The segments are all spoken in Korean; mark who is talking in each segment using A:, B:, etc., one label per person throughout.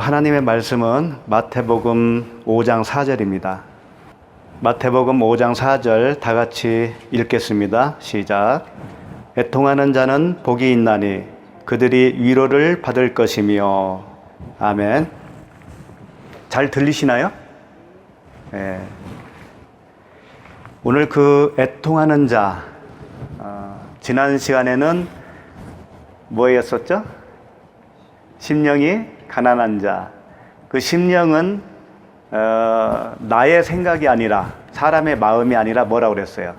A: 하나님의 말씀은 마태복음 5장 4절입니다. 마태복음 5장 4절 다 같이 읽겠습니다. 시작. 애통하는 자는 복이 있나니 그들이 위로를 받을 것이며. 아멘. 잘 들리시나요? 네. 오늘 그 애통하는 자, 지난 시간에는 뭐였었죠? 심령이 가난한 자. 그 심령은 나의 생각이 아니라, 사람의 마음이 아니라 뭐라고 그랬어요?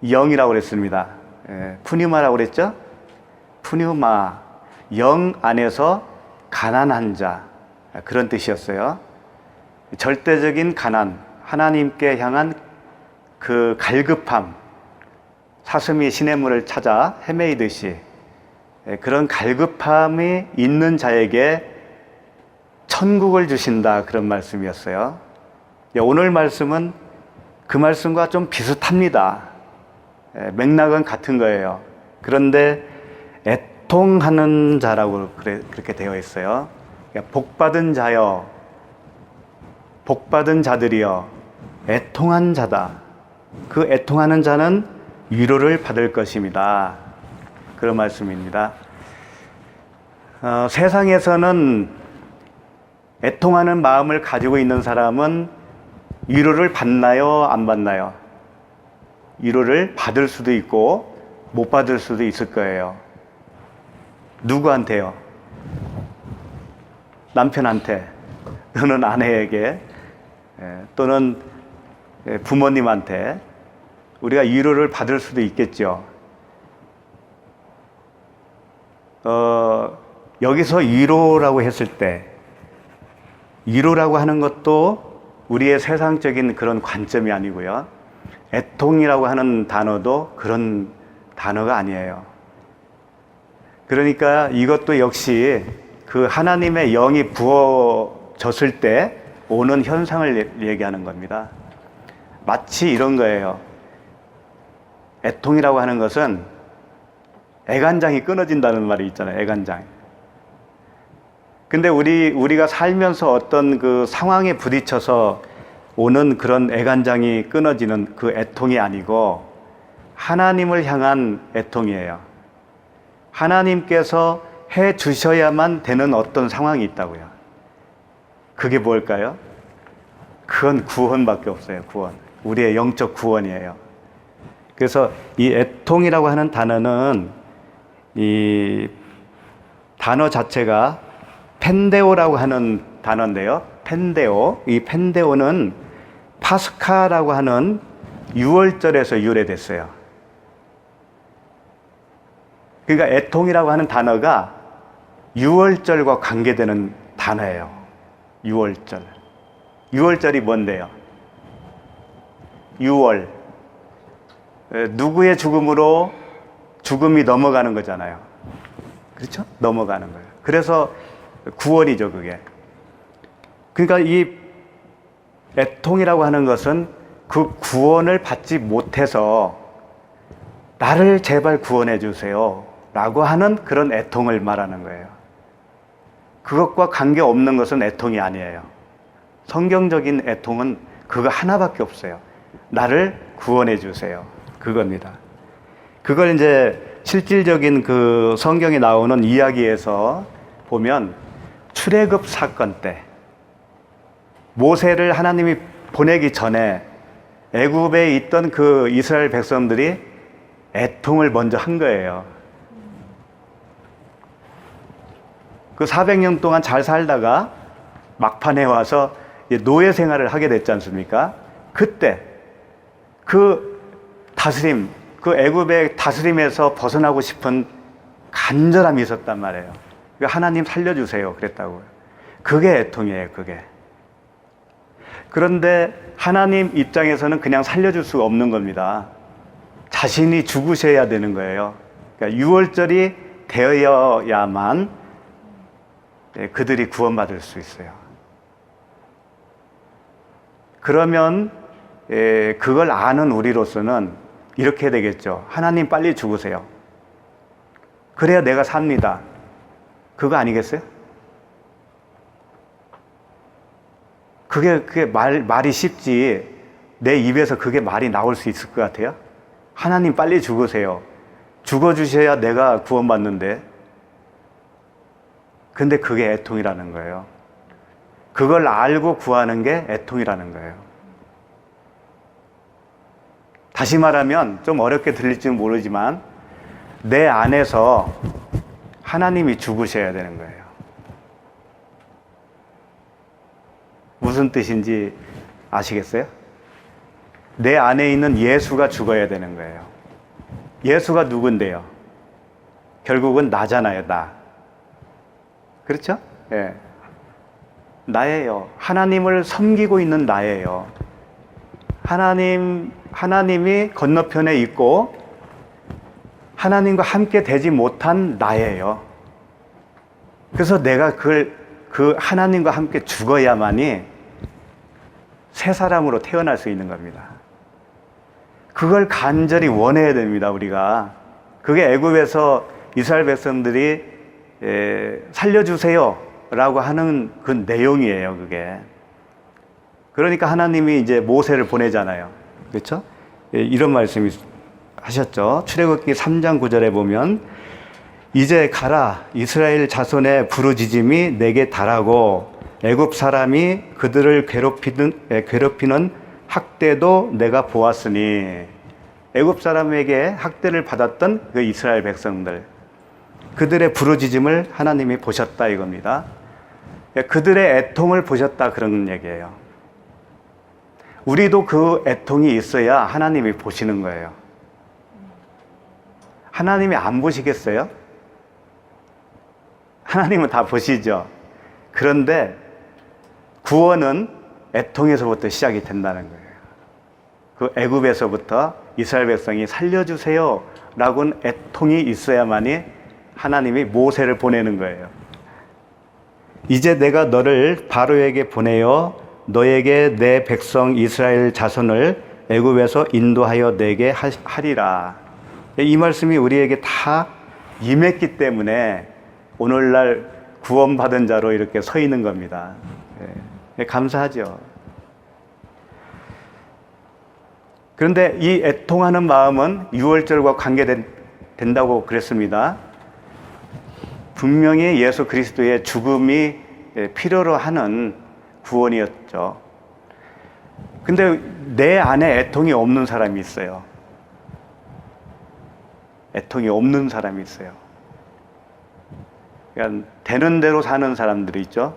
A: 영이라고 그랬습니다. 푸뉴마라고 그랬죠? 푸뉴마, 영 안에서 가난한 자, 그런 뜻이었어요. 절대적인 가난, 하나님께 향한 그 갈급함, 사슴이 시냇물을 찾아 헤매이듯이 그런 갈급함이 있는 자에게 천국을 주신다, 그런 말씀이었어요. 오늘 말씀은 그 말씀과 좀 비슷합니다. 맥락은 같은 거예요. 그런데 애통하는 자라고 그렇게 되어 있어요. 복받은 자여, 복받은 자들이여, 애통한 자다. 그 애통하는 자는 위로를 받을 것입니다. 그런 말씀입니다. 세상에서는 애통하는 마음을 가지고 있는 사람은 위로를 받나요? 안 받나요? 위로를 받을 수도 있고 못 받을 수도 있을 거예요. 누구한테요? 남편한테, 또는 아내에게, 또는 부모님한테 우리가 위로를 받을 수도 있겠죠. 여기서 위로라고 했을 때, 위로라고 하는 것도 우리의 세상적인 그런 관점이 아니고요. 애통이라고 하는 단어도 그런 단어가 아니에요. 그러니까 이것도 역시 그 하나님의 영이 부어졌을 때 오는 현상을 얘기하는 겁니다. 마치 이런 거예요. 애통이라고 하는 것은 애간장이 끊어진다는 말이 있잖아요. 애간장. 근데 우리가 살면서 어떤 그 상황에 부딪혀서 오는 그런 애간장이 끊어지는 그 애통이 아니고 하나님을 향한 애통이에요. 하나님께서 해 주셔야만 되는 어떤 상황이 있다고요. 그게 뭘까요? 그건 구원밖에 없어요. 구원. 우리의 영적 구원이에요. 그래서 이 애통이라고 하는 단어는 이 단어 자체가 펜데오라고 하는 단어인데요. 펜데오. 이 펜데오는 파스카라고 하는 유월절에서 유래됐어요. 그러니까 애통이라고 하는 단어가 유월절과 관계되는 단어예요. 유월절. 유월절이 뭔데요? 유월. 누구의 죽음으로 죽음이 넘어가는 거잖아요. 그렇죠? 넘어가는 거예요. 그래서 구원이죠, 그게. 그러니까 이 애통이라고 하는 것은 그 구원을 받지 못해서 나를 제발 구원해 주세요 라고 하는 그런 애통을 말하는 거예요. 그것과 관계없는 것은 애통이 아니에요. 성경적인 애통은 그거 하나밖에 없어요. 나를 구원해 주세요. 그겁니다. 그걸 이제 실질적인 그 성경에 나오는 이야기에서 보면 출애굽 사건 때 모세를 하나님이 보내기 전에 애굽에 있던 그 이스라엘 백성들이 애통을 먼저 한 거예요. 그 400년 동안 잘 살다가 막판에 와서 노예 생활을 하게 됐지 않습니까? 그때 그 다스림, 그 애굽의 다스림에서 벗어나고 싶은 간절함이 있었단 말이에요. 하나님 살려주세요 그랬다고요. 그게 애통이에요. 그게. 그런데 하나님 입장에서는 그냥 살려줄 수가 없는 겁니다. 자신이 죽으셔야 되는 거예요. 그러니까 유월절이 되어야만 그들이 구원받을 수 있어요. 그러면 그걸 아는 우리로서는 이렇게 되겠죠. 하나님 빨리 죽으세요. 그래야 내가 삽니다. 그거 아니겠어요? 그게 말이 쉽지. 내 입에서 그게 말이 나올 수 있을 것 같아요? 하나님 빨리 죽으세요. 죽어주셔야 내가 구원받는데. 근데 그게 애통이라는 거예요. 그걸 알고 구하는 게 애통이라는 거예요. 다시 말하면 좀 어렵게 들릴지는 모르지만 내 안에서 하나님이 죽으셔야 되는 거예요. 무슨 뜻인지 아시겠어요? 내 안에 있는 예수가 죽어야 되는 거예요. 예수가 누군데요? 결국은 나잖아요, 나. 그렇죠? 예. 나예요. 하나님을 섬기고 있는 나예요. 하나님이 건너편에 있고 하나님과 함께 되지 못한 나예요. 그래서 내가 그 하나님과 함께 죽어야만이 새 사람으로 태어날 수 있는 겁니다. 그걸 간절히 원해야 됩니다, 우리가. 그게 애굽에서 이스라엘 백성들이 살려주세요 라고 하는 그 내용이에요, 그게. 그러니까 하나님이 이제 모세를 보내잖아요. 그렇죠? 이런 말씀이 하셨죠. 출애굽기 3장 9절에 보면 이제 가라, 이스라엘 자손의 부르짖음이 내게 달하고 애굽 사람이 그들을 괴롭히는 학대도 내가 보았으니, 애굽 사람에게 학대를 받았던 그 이스라엘 백성들, 그들의 부르짖음을 하나님이 보셨다 이겁니다. 그들의 애통을 보셨다 그런 얘기예요. 우리도 그 애통이 있어야 하나님이 보시는 거예요. 하나님이 안 보시겠어요? 하나님은 다 보시죠. 그런데 구원은 애통에서부터 시작이 된다는 거예요. 그 애굽에서부터 이스라엘 백성이 살려주세요 라고는 애통이 있어야만이 하나님이 모세를 보내는 거예요. 이제 내가 너를 바로에게 보내어 너에게 내 백성 이스라엘 자손을 애굽에서 인도하여 내게 하리라. 이 말씀이 우리에게 다 임했기 때문에 오늘날 구원받은 자로 이렇게 서 있는 겁니다. 감사하죠. 그런데 이 애통하는 마음은 유월절과 관계된다고 그랬습니다. 분명히 예수 그리스도의 죽음이 필요로 하는 구원이었죠. 근데 내 안에 애통이 없는 사람이 있어요. 애통이 없는 사람이 있어요. 그러니까 되는 대로 사는 사람들이 있죠.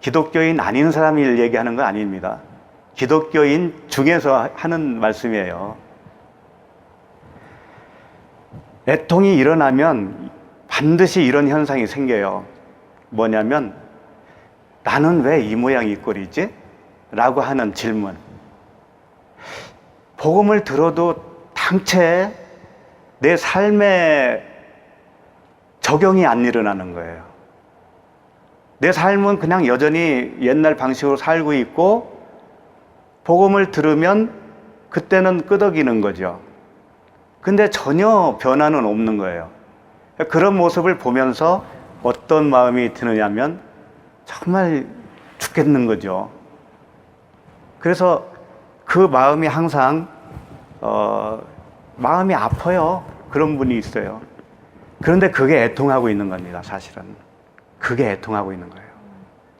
A: 기독교인 아닌 사람을 얘기하는 거 아닙니다. 기독교인 중에서 하는 말씀이에요. 애통이 일어나면 반드시 이런 현상이 생겨요. 뭐냐면 나는 왜 이 모양 이 꼴이지? 라고 하는 질문. 복음을 들어도 당최 내 삶에 적용이 안 일어나는 거예요. 내 삶은 그냥 여전히 옛날 방식으로 살고 있고 복음을 들으면 그때는 끄덕이는 거죠. 근데 전혀 변화는 없는 거예요. 그런 모습을 보면서 어떤 마음이 드느냐면 정말 죽겠는 거죠. 그래서 그 마음이 항상 마음이 아파요. 그런 분이 있어요. 그런데 그게 애통하고 있는 겁니다, 사실은. 그게 애통하고 있는 거예요.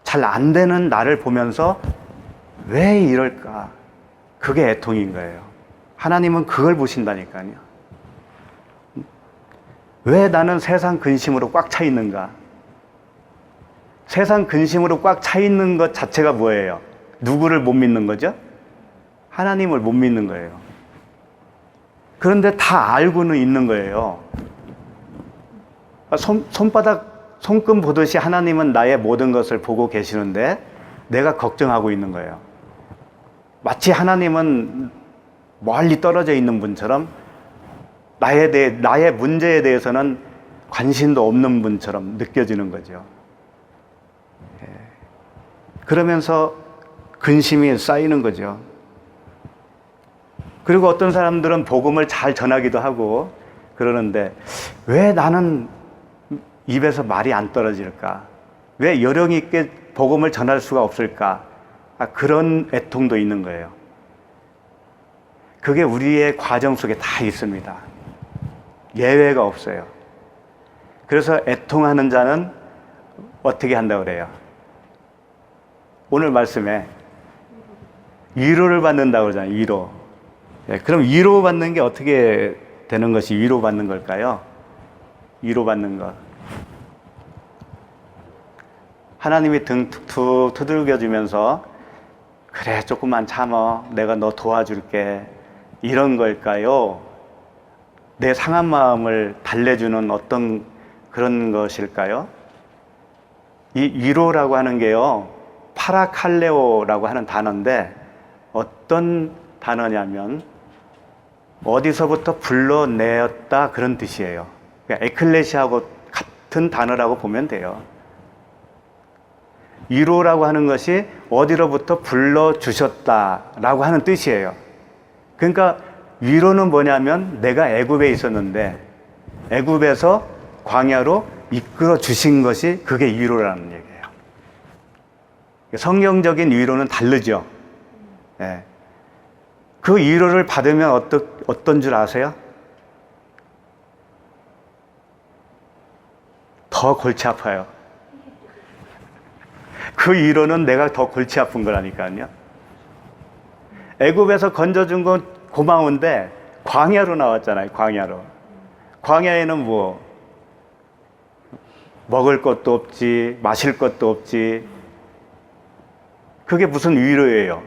A: 잘 안 되는 나를 보면서 왜 이럴까? 그게 애통인 거예요. 하나님은 그걸 보신다니까요. 왜 나는 세상 근심으로 꽉 차 있는가? 세상 근심으로 꽉 차 있는 것 자체가 뭐예요? 누구를 못 믿는 거죠? 하나님을 못 믿는 거예요. 그런데 다 알고는 있는 거예요. 손금 보듯이 하나님은 나의 모든 것을 보고 계시는데 내가 걱정하고 있는 거예요. 마치 하나님은 멀리 떨어져 있는 분처럼 나의 문제에 대해서는 관심도 없는 분처럼 느껴지는 거죠. 그러면서 근심이 쌓이는 거죠. 그리고 어떤 사람들은 복음을 잘 전하기도 하고 그러는데 왜 나는 입에서 말이 안 떨어질까? 왜 요령 있게 복음을 전할 수가 없을까? 그런 애통도 있는 거예요. 그게 우리의 과정 속에 다 있습니다. 예외가 없어요. 그래서 애통하는 자는 어떻게 한다고 그래요? 오늘 말씀에 위로를 받는다고 그러잖아요. 위로. 그럼 위로받는 게 어떻게 되는 것이 위로받는 걸까요? 위로받는 것. 하나님이 등 툭툭 두들겨주면서 그래 조금만 참어 내가 너 도와줄게 이런 걸까요? 내 상한 마음을 달래주는 어떤 그런 것일까요? 이 위로라고 하는 게요 파라칼레오라고 하는 단어인데 어떤 단어냐면 어디서부터 불러내었다 그런 뜻이에요. 그러니까 에클레시아하고 같은 단어라고 보면 돼요. 위로라고 하는 것이 어디로부터 불러주셨다라고 하는 뜻이에요. 그러니까 위로는 뭐냐면 내가 애굽에 있었는데 애굽에서 광야로 이끌어 주신 것이 그게 위로라는 얘기예요. 성경적인 위로는 다르죠. 네. 그 위로를 받으면 어떤 줄 아세요? 더 골치 아파요. 그 위로는 내가 더 골치 아픈 거라니까요. 애굽에서 건져준 건 고마운데 광야로 나왔잖아요. 광야로. 광야에는 뭐 먹을 것도 없지, 마실 것도 없지. 그게 무슨 위로예요?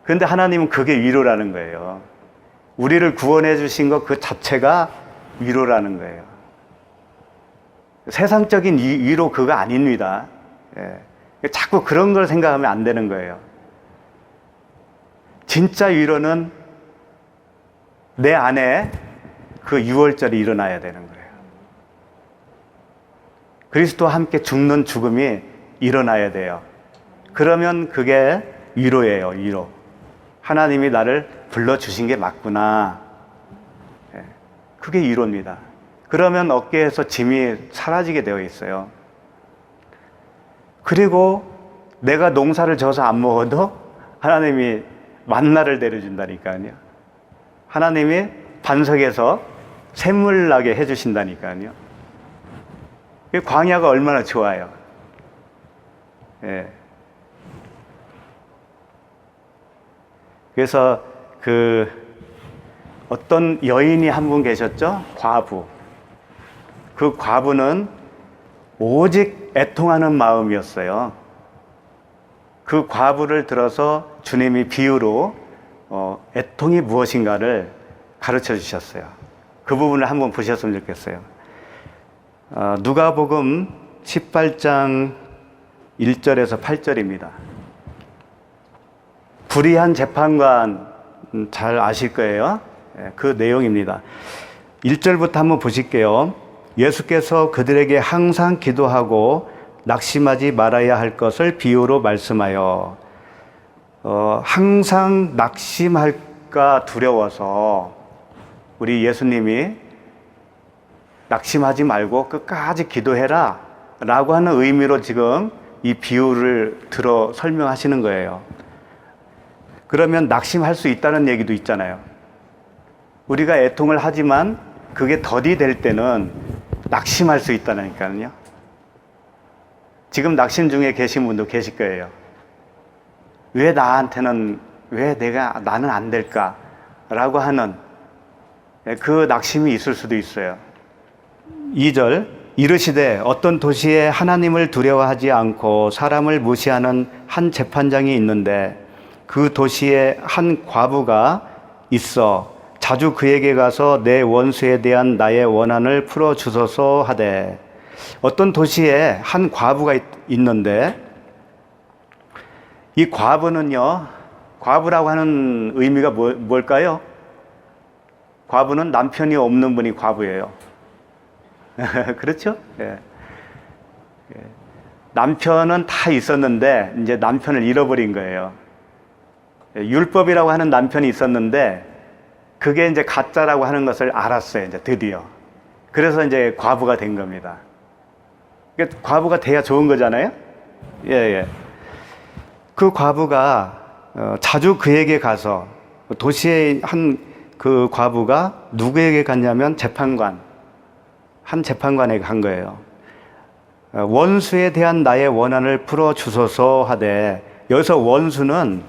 A: 그런데 하나님은 그게 위로라는 거예요. 우리를 구원해 주신 것 그 자체가 위로라는 거예요. 세상적인 위로 그거 아닙니다. 예. 자꾸 그런 걸 생각하면 안 되는 거예요. 진짜 위로는 내 안에 그 유월절이 일어나야 되는 거예요. 그리스도와 함께 죽는 죽음이 일어나야 돼요. 그러면 그게 위로예요, 위로. 하나님이 나를 불러주신 게 맞구나. 그게 위로입니다. 그러면 어깨에서 짐이 사라지게 되어 있어요. 그리고 내가 농사를 져서 안 먹어도 하나님이 만나를 내려준다니까요. 하나님이 반석에서 샘물 나게 해주신다니까요. 광야가 얼마나 좋아요. 예. 그래서 어떤 여인이 한 분 계셨죠? 과부. 그 과부는 오직 애통하는 마음이었어요. 그 과부를 들어서 주님이 비유로 애통이 무엇인가를 가르쳐 주셨어요. 그 부분을 한번 보셨으면 좋겠어요. 누가복음 18장 1절에서 8절입니다. 불의한 재판관 잘 아실 거예요. 그 내용입니다. 1절부터 한번 보실게요. 예수께서 그들에게 항상 기도하고 낙심하지 말아야 할 것을 비유로 말씀하여 항상 낙심할까 두려워서 우리 예수님이 낙심하지 말고 끝까지 기도해라 라고 하는 의미로 지금 이 비유를 들어 설명하시는 거예요. 그러면 낙심할 수 있다는 얘기도 있잖아요. 우리가 애통을 하지만 그게 덫이 될 때는 낙심할 수 있다니까요. 지금 낙심 중에 계신 분도 계실 거예요. 왜 나한테는, 나는 안 될까? 라고 하는 그 낙심이 있을 수도 있어요. 2절, 이르시되 어떤 도시에 하나님을 두려워하지 않고 사람을 무시하는 한 재판장이 있는데 그 도시에 한 과부가 있어 자주 그에게 가서 내 원수에 대한 나의 원한을 풀어주소서 하되, 어떤 도시에 한 과부가 있는데 이 과부는요, 과부라고 하는 의미가 뭘까요? 과부는 남편이 없는 분이 과부예요. 그렇죠? 예. 남편은 다 있었는데 이제 남편을 잃어버린 거예요. 율법이라고 하는 남편이 있었는데 그게 이제 가짜라고 하는 것을 알았어요. 이제 드디어. 그래서 이제 과부가 된 겁니다. 그러니까 과부가 돼야 좋은 거잖아요. 예, 예. 그 과부가 자주 그에게 가서 도시의 한 그 과부가 누구에게 갔냐면 한 재판관에게 간 거예요. 원수에 대한 나의 원한을 풀어주소서 하되, 여기서 원수는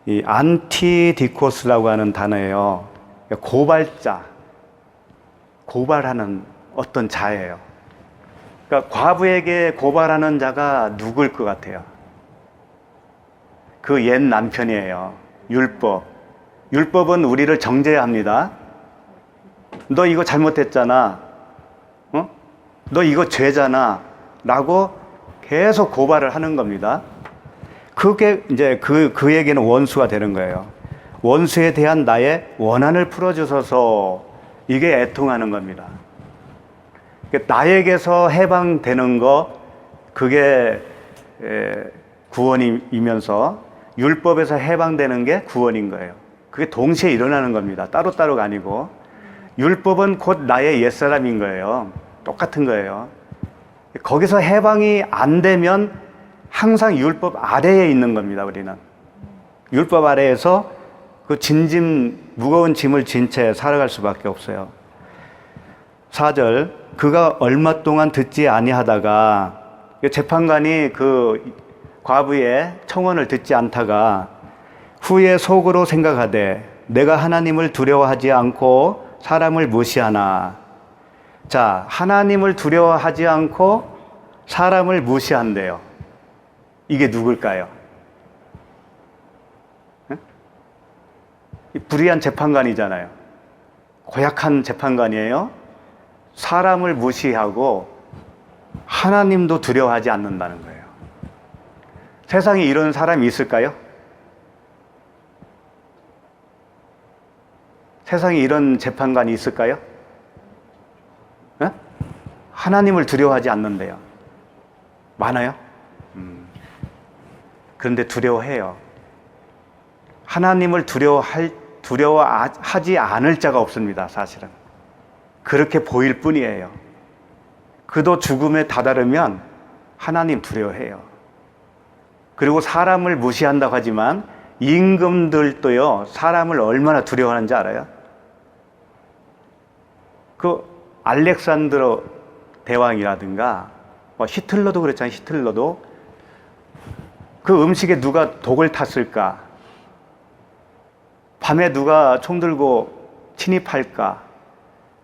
A: 이 안티디코스라고 하는 단어예요. 고발자, 고발하는 어떤 자예요. 그러니까 과부에게 고발하는 자가 누굴 것 같아요? 그 옛 남편이에요. 율법. 율법은 우리를 정죄합니다. 너 이거 잘못했잖아. 너 이거 죄잖아. 라고 계속 고발을 하는 겁니다. 그게 이제 그에게는 원수가 되는 거예요. 원수에 대한 나의 원한을 풀어주소서. 이게 애통하는 겁니다. 나에게서 해방되는 거, 그게 구원이면서 율법에서 해방되는 게 구원인 거예요. 그게 동시에 일어나는 겁니다. 따로따로가 아니고. 율법은 곧 나의 옛사람인 거예요. 똑같은 거예요. 거기서 해방이 안 되면 항상 율법 아래에 있는 겁니다, 우리는. 율법 아래에서 그 무거운 짐을 진 채 살아갈 수밖에 없어요. 4절, 그가 얼마 동안 듣지 아니하다가, 재판관이 그 과부의 청원을 듣지 않다가 후에 속으로 생각하되 내가 하나님을 두려워하지 않고 사람을 무시하나. 자, 하나님을 두려워하지 않고 사람을 무시한대요. 이게 누굴까요? 불의한 재판관이잖아요. 고약한 재판관이에요. 사람을 무시하고 하나님도 두려워하지 않는다는 거예요. 세상에 이런 사람이 있을까요? 세상에 이런 재판관이 있을까요? 하나님을 두려워하지 않는데요. 많아요? 그런데 두려워해요. 하나님을 두려워하지 않을 자가 없습니다, 사실은. 그렇게 보일 뿐이에요. 그도 죽음에 다다르면 하나님 두려워해요. 그리고 사람을 무시한다고 하지만 임금들도요, 사람을 얼마나 두려워하는지 알아요? 그 알렉산드로 대왕이라든가 히틀러도 그랬잖아요. 히틀러도 그 음식에 누가 독을 탔을까? 밤에 누가 총 들고 침입할까?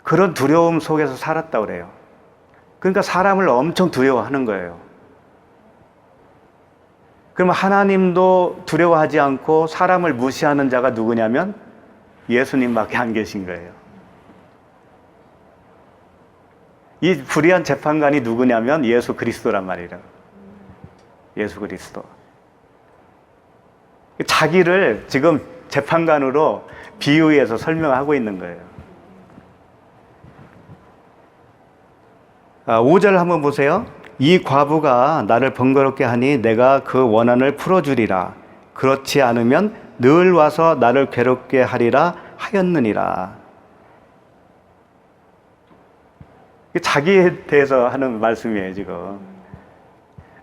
A: 그런 두려움 속에서 살았다고 그래요. 그러니까 사람을 엄청 두려워하는 거예요. 그러면 하나님도 두려워하지 않고 사람을 무시하는 자가 누구냐면 예수님밖에 안 계신 거예요. 이 불의한 재판관이 누구냐면 예수 그리스도란 말이에요. 예수 그리스도. 자기를 지금 재판관으로 비유해서 설명하고 있는 거예요. 5절 한번 보세요. 이 과부가 나를 번거롭게 하니 내가 그 원한을 풀어주리라. 그렇지 않으면 늘 와서 나를 괴롭게 하리라 하였느니라. 자기에 대해서 하는 말씀이에요, 지금.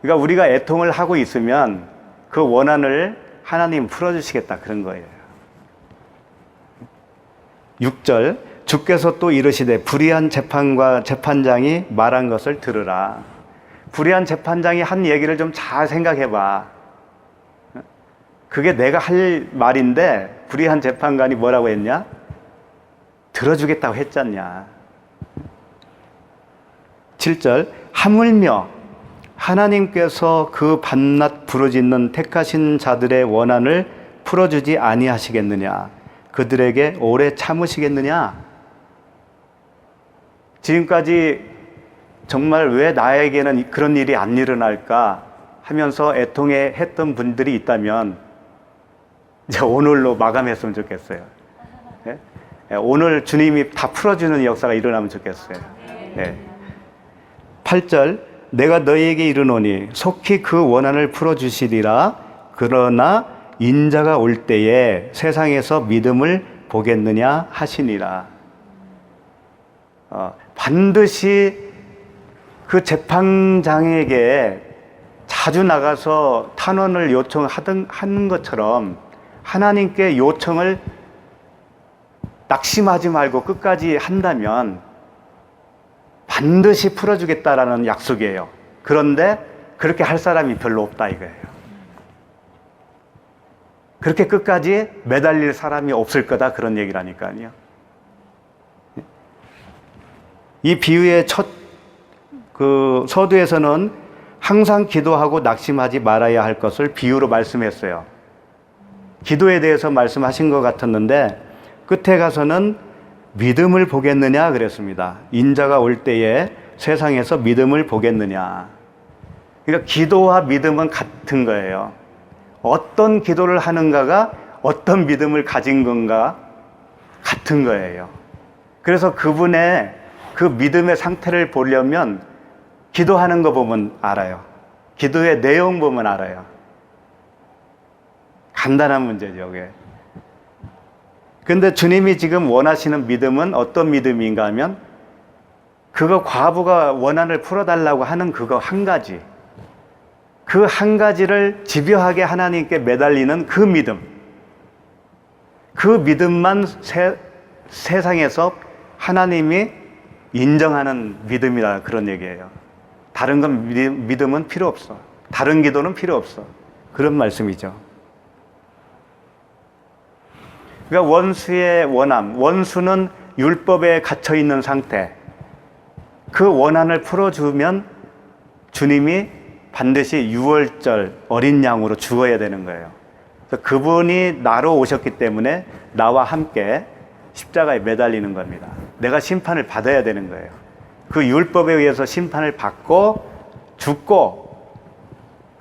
A: 그러니까 우리가 애통을 하고 있으면 그 원한을 하나님 풀어주시겠다, 그런 거예요. 6절, 주께서 또 이르시되 불의한 재판장이 말한 것을 들으라. 불의한 재판장이 한 얘기를 좀 잘 생각해봐. 그게 내가 할 말인데 불의한 재판관이 뭐라고 했냐? 들어주겠다고 했잖냐. 7절, 하물며 하나님께서 그 밤낮 부르짖는 택하신 자들의 원한을 풀어주지 아니하시겠느냐? 그들에게 오래 참으시겠느냐? 지금까지 정말 왜 나에게는 그런 일이 안 일어날까 하면서 애통해 했던 분들이 있다면 이제 오늘로 마감했으면 좋겠어요. 네? 오늘 주님이 다 풀어주는 역사가 일어나면 좋겠어요. 네. 8절, 내가 너희에게 이르노니 속히 그 원한을 풀어주시리라. 그러나 인자가 올 때에 세상에서 믿음을 보겠느냐 하시니라. 반드시 그 재판장에게 자주 나가서 탄원을 요청하는 것처럼 하나님께 요청을 낙심하지 말고 끝까지 한다면 반드시 풀어주겠다라는 약속이에요. 그런데 그렇게 할 사람이 별로 없다 이거예요. 그렇게 끝까지 매달릴 사람이 없을 거다 그런 얘기라니까요. 이 비유의 첫 서두에서는 항상 기도하고 낙심하지 말아야 할 것을 비유로 말씀했어요. 기도에 대해서 말씀하신 것 같았는데 끝에 가서는 믿음을 보겠느냐 그랬습니다. 인자가 올 때에 세상에서 믿음을 보겠느냐. 그러니까 기도와 믿음은 같은 거예요. 어떤 기도를 하는가가 어떤 믿음을 가진 건가 같은 거예요. 그래서 그분의 그 믿음의 상태를 보려면 기도하는 거 보면 알아요. 기도의 내용 보면 알아요. 간단한 문제죠, 그게. 근데 주님이 지금 원하시는 믿음은 어떤 믿음인가 하면 그거 과부가 원한을 풀어달라고 하는 그거 한 가지. 그 한 가지를 집요하게 하나님께 매달리는 그 믿음. 그 믿음만 세상에서 하나님이 인정하는 믿음이라 그런 얘기예요. 다른 건 믿음은 필요 없어. 다른 기도는 필요 없어. 그런 말씀이죠. 그러니까 원수의 원함, 원수는 율법에 갇혀 있는 상태. 그 원한을 풀어주면 주님이 반드시 유월절 어린 양으로 죽어야 되는 거예요. 그래서 그분이 나로 오셨기 때문에 나와 함께 십자가에 매달리는 겁니다. 내가 심판을 받아야 되는 거예요. 그 율법에 의해서 심판을 받고 죽고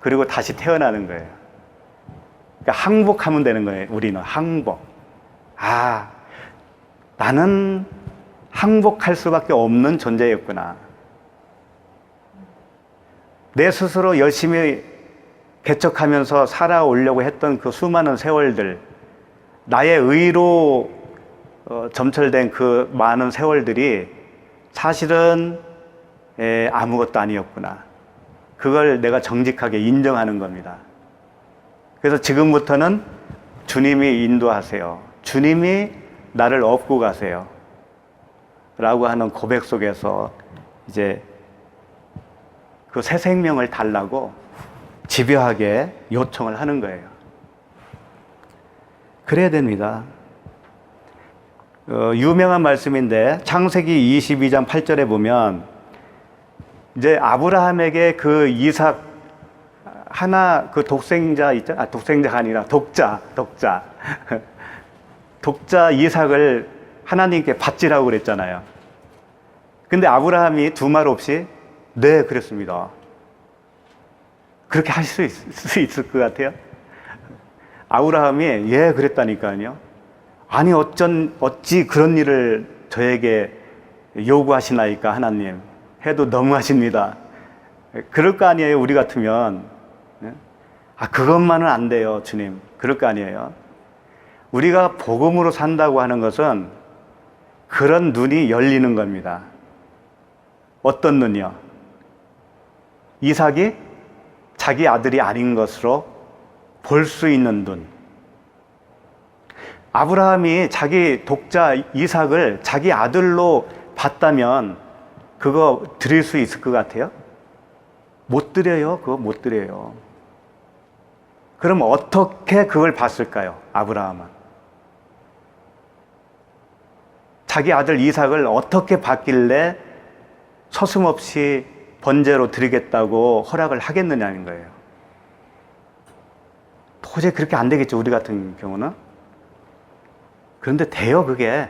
A: 그리고 다시 태어나는 거예요. 그러니까 항복하면 되는 거예요. 우리는 항복. 나는 항복할 수밖에 없는 존재였구나. 내 스스로 열심히 개척하면서 살아오려고 했던 그 수많은 세월들, 나의 의로 점철된 그 많은 세월들이 사실은 아무것도 아니었구나. 그걸 내가 정직하게 인정하는 겁니다. 그래서 지금부터는 주님이 인도하세요. 주님이 나를 업고 가세요. 라고 하는 고백 속에서 이제 그 새 생명을 달라고 집요하게 요청을 하는 거예요. 그래야 됩니다. 유명한 말씀인데 창세기 22장 8절에 보면 이제 아브라함에게 그 이삭 하나 그 독생자 있죠? 독생자가 아니라 독자 독자 이삭을 하나님께 바치라고 그랬잖아요. 근데 아브라함이 두 말 없이 네 그랬습니다. 그렇게 할 수 있을 것 같아요? 아브라함이 예 그랬다니까요. 아니 어찌 그런 일을 저에게 요구하시나이까 하나님. 해도 너무하십니다. 그럴 거 아니에요. 우리 같으면. 그것만은 안 돼요 주님. 그럴 거 아니에요. 우리가 복음으로 산다고 하는 것은 그런 눈이 열리는 겁니다. 어떤 눈이요? 이삭이 자기 아들이 아닌 것으로 볼 수 있는 눈. 아브라함이 자기 독자 이삭을 자기 아들로 봤다면 그거 드릴 수 있을 것 같아요? 못 드려요. 그거 못 드려요. 그럼 어떻게 그걸 봤을까요? 아브라함은. 자기 아들 이삭을 어떻게 봤길래 서슴없이 번제로 드리겠다고 허락을 하겠느냐는 거예요. 도저히 그렇게 안 되겠죠. 우리 같은 경우는. 그런데 돼요 그게.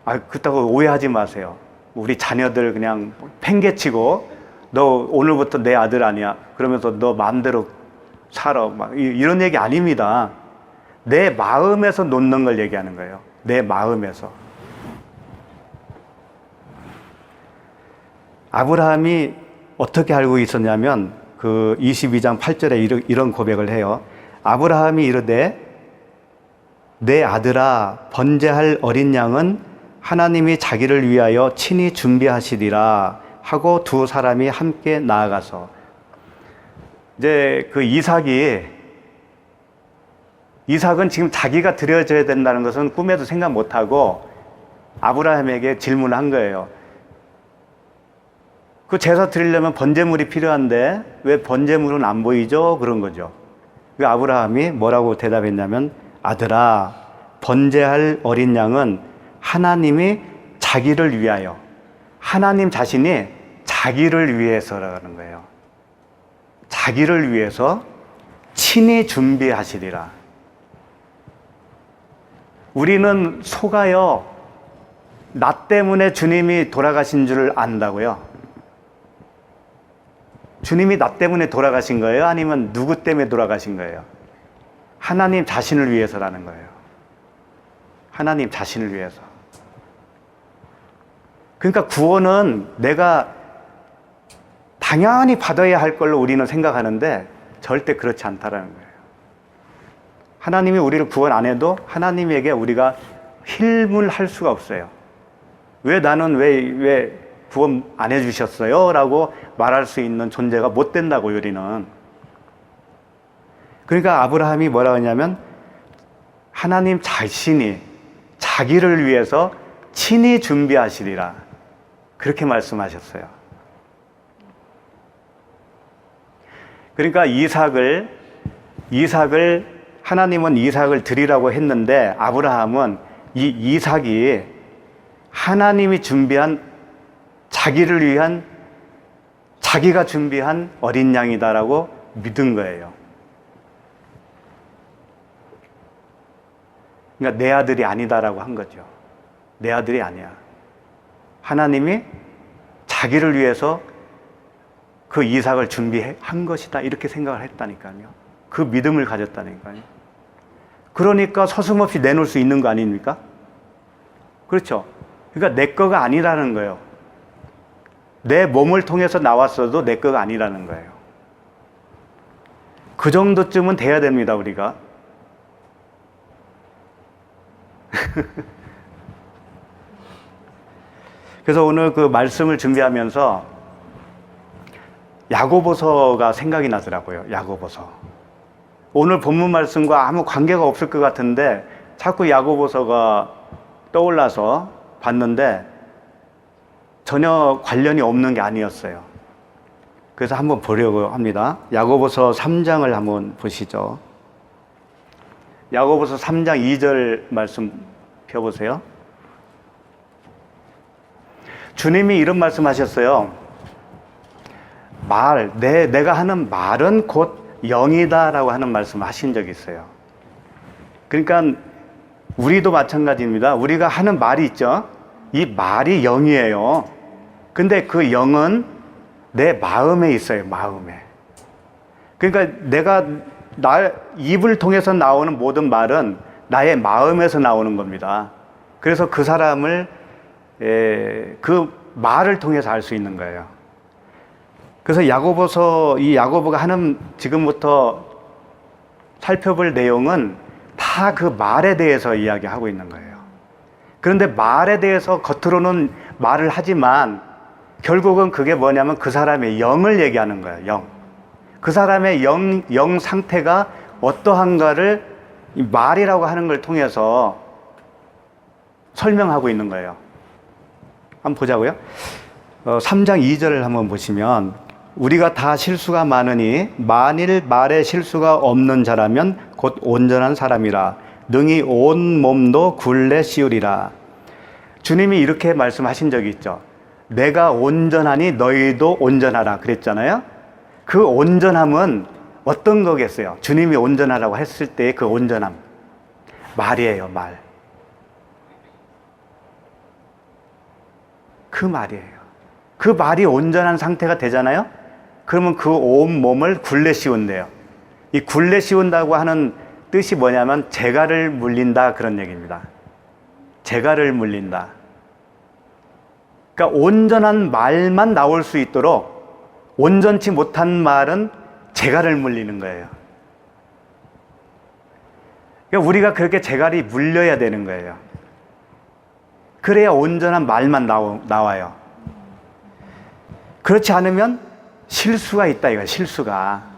A: 그렇다고 오해하지 마세요. 우리 자녀들 그냥 팽개치고 너 오늘부터 내 아들 아니야. 그러면서 너 마음대로 살아. 이런 얘기 아닙니다. 내 마음에서 놓는 걸 얘기하는 거예요. 내 마음에서. 아브라함이 어떻게 알고 있었냐면 그 22장 8절에 이런 고백을 해요. 아브라함이 이르되 내 아들아 번제할 어린 양은 하나님이 자기를 위하여 친히 준비하시리라 하고 두 사람이 함께 나아가서 이제 그 이삭은 지금 자기가 드려져야 된다는 것은 꿈에도 생각 못하고 아브라함에게 질문을 한 거예요. 그 제사 드리려면 번제물이 필요한데 왜 번제물은 안 보이죠? 그런 거죠. 그 아브라함이 뭐라고 대답했냐면 아들아 번제할 어린 양은 하나님이 자기를 위하여 하나님 자신이 자기를 위해서라는 거예요. 자기를 위해서 친히 준비하시리라. 우리는 속아요. 나 때문에 주님이 돌아가신 줄 안다고요. 주님이 나 때문에 돌아가신 거예요? 아니면 누구 때문에 돌아가신 거예요? 하나님 자신을 위해서라는 거예요. 하나님 자신을 위해서. 그러니까 구원은 내가 당연히 받아야 할 걸로 우리는 생각하는데 절대 그렇지 않다라는 거예요. 하나님이 우리를 구원 안 해도 하나님에게 우리가 힐문을 할 수가 없어요. 왜 나는 왜 구원 안 해주셨어요? 라고 말할 수 있는 존재가 못 된다고 우리는. 그러니까 아브라함이 뭐라고 하냐면 하나님 자신이 자기를 위해서 친히 준비하시리라. 그렇게 말씀하셨어요. 그러니까 하나님은 이삭을 드리라고 했는데 아브라함은 이 이삭이 하나님이 준비한 자기를 위한 자기가 준비한 어린 양이다라고 믿은 거예요. 그러니까 내 아들이 아니다라고 한 거죠. 내 아들이 아니야. 하나님이 자기를 위해서 그 이삭을 준비한 것이다. 이렇게 생각을 했다니까요. 그 믿음을 가졌다니까요. 그러니까 서슴없이 내놓을 수 있는 거 아닙니까? 그렇죠. 그러니까 내 거가 아니라는 거예요. 내 몸을 통해서 나왔어도 내 거가 아니라는 거예요. 그 정도쯤은 돼야 됩니다, 우리가. 그래서 오늘 그 말씀을 준비하면서 야고보서가 생각이 나더라고요. 야고보서. 오늘 본문 말씀과 아무 관계가 없을 것 같은데 자꾸 야고보서가 떠올라서 봤는데 전혀 관련이 없는 게 아니었어요. 그래서 한번 보려고 합니다. 야고보서 3장을 한번 보시죠. 야고보서 3장 2절 말씀 펴보세요. 주님이 이런 말씀하셨어요. 내가 하는 말은 곧 영이다라고 하는 말씀을 하신 적이 있어요. 그러니까 우리도 마찬가지입니다. 우리가 하는 말이 있죠. 이 말이 영이에요. 근데 그 영은 내 마음에 있어요. 마음에. 그러니까 내가 입을 통해서 나오는 모든 말은 나의 마음에서 나오는 겁니다. 그래서 그 사람을 그 말을 통해서 알 수 있는 거예요. 그래서 야고보가 하는 지금부터 살펴볼 내용은 다 그 말에 대해서 이야기하고 있는 거예요. 그런데 말에 대해서 겉으로는 말을 하지만 결국은 그게 뭐냐면 그 사람의 영을 얘기하는 거예요. 영. 그 사람의 영 상태가 어떠한가를 이 말이라고 하는 걸 통해서 설명하고 있는 거예요. 한번 보자고요. 3장 2절을 한번 보시면 우리가 다 실수가 많으니 만일 말에 실수가 없는 자라면 곧 온전한 사람이라 능히 온 몸도 굴레 씌우리라. 주님이 이렇게 말씀하신 적이 있죠. 내가 온전하니 너희도 온전하라 그랬잖아요. 그 온전함은 어떤 거겠어요? 주님이 온전하라고 했을 때의 그 온전함, 말이에요. 말. 그 말이에요. 그 말이 온전한 상태가 되잖아요. 그러면 그 온 몸을 굴레 씌운대요. 이 굴레 씌운다고 하는 뜻이 뭐냐면 재갈을 물린다 그런 얘기입니다. 재갈을 물린다. 그러니까 온전한 말만 나올 수 있도록 온전치 못한 말은 재갈을 물리는 거예요. 그러니까 우리가 그렇게 재갈이 물려야 되는 거예요. 그래야 온전한 말만 나와요. 그렇지 않으면 실수가 있다 이거야, 실수가.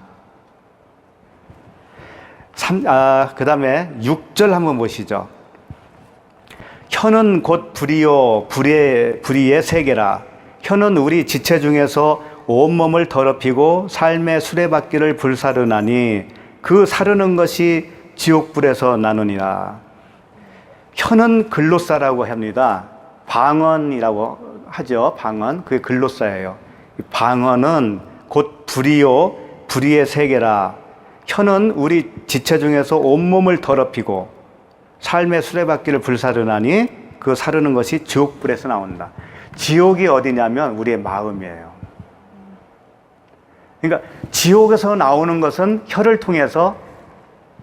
A: 그 다음에 6절 한번 보시죠. 혀는 곧 불이요 불의의 세계라. 혀는 우리 지체 중에서 온몸을 더럽히고 삶의 수레바퀴를 불사르나니 그 사르는 것이 지옥불에서 나누니라. 혀는 글로싸라고 합니다. 방언이라고 하죠. 방언. 그게 글로싸예요. 방언은 곧 불이요 불의의 세계라. 혀는 우리 지체 중에서 온몸을 더럽히고 삶의 수레바퀴를 불사르나니 그 사르는 것이 지옥불에서 나온다. 지옥이 어디냐면 우리의 마음이에요. 그러니까 지옥에서 나오는 것은 혀를 통해서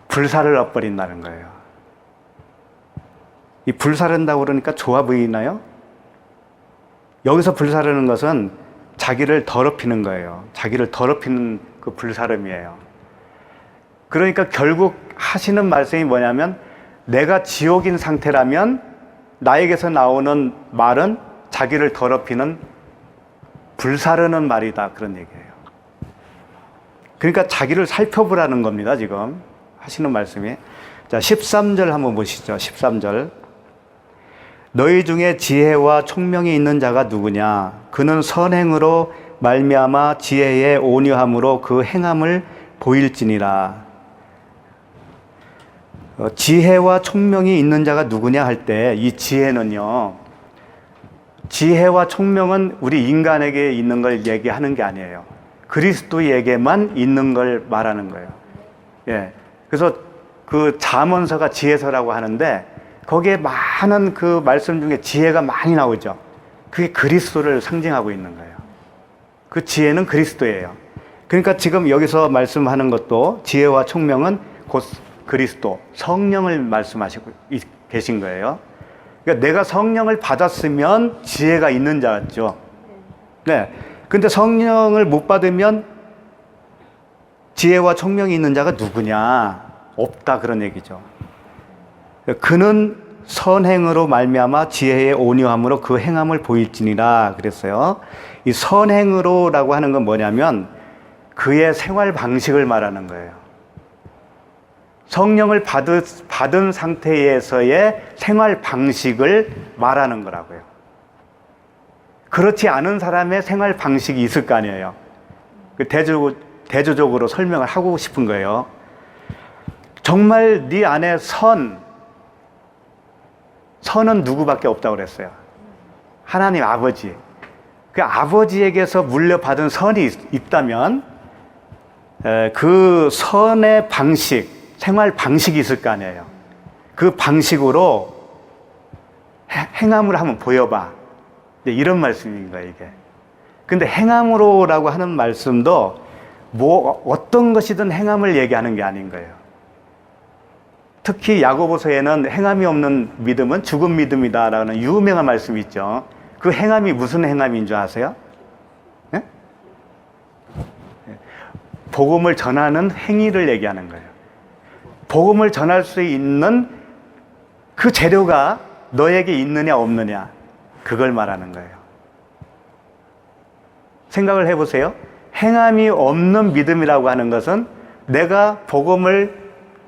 A: 불사를 엎버린다는 거예요. 이 불사른다고 그러니까 좋아 보이나요? 여기서 불사르는 것은 자기를 더럽히는 거예요. 자기를 더럽히는 그 불사름이에요. 그러니까 결국 하시는 말씀이 뭐냐면 내가 지옥인 상태라면 나에게서 나오는 말은 자기를 더럽히는 불사르는 말이다. 그런 얘기예요. 그러니까 자기를 살펴보라는 겁니다. 지금 하시는 말씀이. 자, 13절 한번 보시죠. 13절. 너희 중에 지혜와 총명이 있는 자가 누구냐? 그는 선행으로 말미암아 지혜의 온유함으로 그 행함을 보일지니라. 지혜와 총명이 있는 자가 누구냐 할 때 이 지혜는요, 지혜와 총명은 우리 인간에게 있는 걸 얘기하는 게 아니에요. 그리스도에게만 있는 걸 말하는 거예요. 예. 그래서 그 잠언서가 지혜서라고 하는데 거기에 많은 그 말씀 중에 지혜가 많이 나오죠. 그게 그리스도를 상징하고 있는 거예요. 그 지혜는 그리스도예요. 그러니까 지금 여기서 말씀하는 것도 지혜와 총명은 곧 그리스도, 성령을 말씀하시고 계신 거예요. 그러니까 내가 성령을 받았으면 지혜가 있는 자죠. 네. 근데 성령을 못 받으면 지혜와 총명이 있는 자가 누구냐? 없다, 그런 얘기죠. 그는 선행으로 말미암아 지혜의 온유함으로 그 행함을 보일지니라 그랬어요. 이 선행으로라고 하는 건 뭐냐면 그의 생활 방식을 말하는 거예요. 성령을 받은 상태에서의 생활 방식을 말하는 거라고요. 그렇지 않은 사람의 생활 방식이 있을 거 아니에요. 대조적으로 설명을 하고 싶은 거예요. 정말 네 안에 선은 누구밖에 없다고 그랬어요? 하나님 아버지. 그 아버지에게서 물려받은 선이 있다면 그 선의 방식, 생활 방식이 있을 거 아니에요. 그 방식으로 행함을 한번 보여봐. 이런 말씀인 거예요, 이게. 근데 행함으로라고 하는 말씀도 어떤 것이든 행함을 얘기하는 게 아닌 거예요. 특히 야고보서에는 행함이 없는 믿음은 죽은 믿음이다라는 유명한 말씀이 있죠. 그 행함이 무슨 행함인 줄 아세요? 네? 복음을 전하는 행위를 얘기하는 거예요. 복음을 전할 수 있는 그 재료가 너에게 있느냐 없느냐, 그걸 말하는 거예요. 생각을 해보세요. 행함이 없는 믿음이라고 하는 것은 내가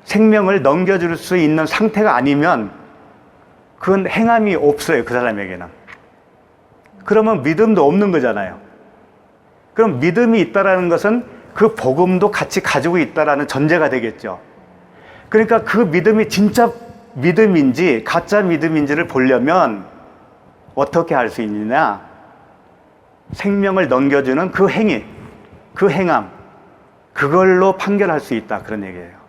A: 생명을 넘겨줄 수 있는 상태가 아니면 그건 행함이 없어요, 그 사람에게는. 그러면 믿음도 없는 거잖아요. 그럼 믿음이 있다라는 것은 그 복음도 같이 가지고 있다라는 전제가 되겠죠. 그러니까 그 믿음이 진짜 믿음인지 가짜 믿음인지를 보려면 어떻게 할 수 있느냐? 생명을 넘겨주는 그 행위, 그 행함, 그걸로 판결할 수 있다, 그런 얘기예요.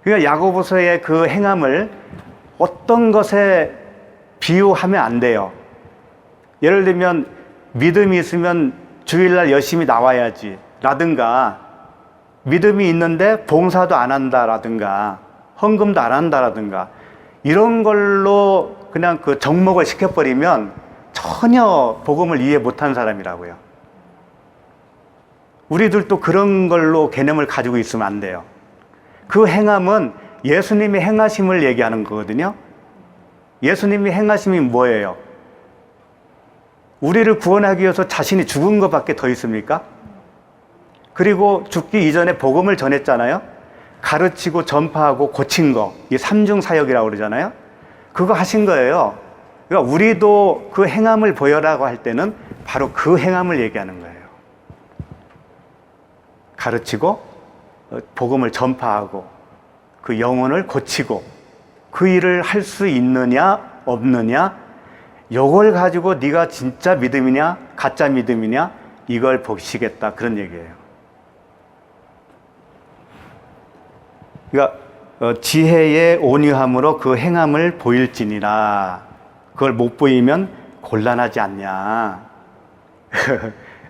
A: 그러니까 야고보서의 그 행함을 어떤 것에 비유하면 안 돼요. 예를 들면 믿음이 있으면 주일날 열심히 나와야지 라든가, 믿음이 있는데 봉사도 안 한다라든가, 헌금도 안 한다라든가, 이런 걸로 그냥 그 정목을 시켜버리면 전혀 복음을 이해 못한 사람이라고요. 우리들도 그런 걸로 개념을 가지고 있으면 안 돼요. 그 행함은 예수님이 행하심을 얘기하는 거거든요. 예수님이 행하심이 뭐예요? 우리를 구원하기 위해서 자신이 죽은 것밖에 더 있습니까? 그리고 죽기 이전에 복음을 전했잖아요. 가르치고 전파하고 고친 거, 이 삼중사역이라고 그러잖아요. 그거 하신 거예요. 그러니까 우리도 그 행함을 보여라고 할 때는 바로 그 행함을 얘기하는 거예요. 가르치고 복음을 전파하고 그 영혼을 고치고 그 일을 할 수 있느냐 없느냐, 이걸 가지고 네가 진짜 믿음이냐 가짜 믿음이냐 이걸 보시겠다, 그런 얘기예요. 그러니까 지혜의 온유함으로 그 행함을 보일지니라. 그걸 못 보이면 곤란하지 않냐.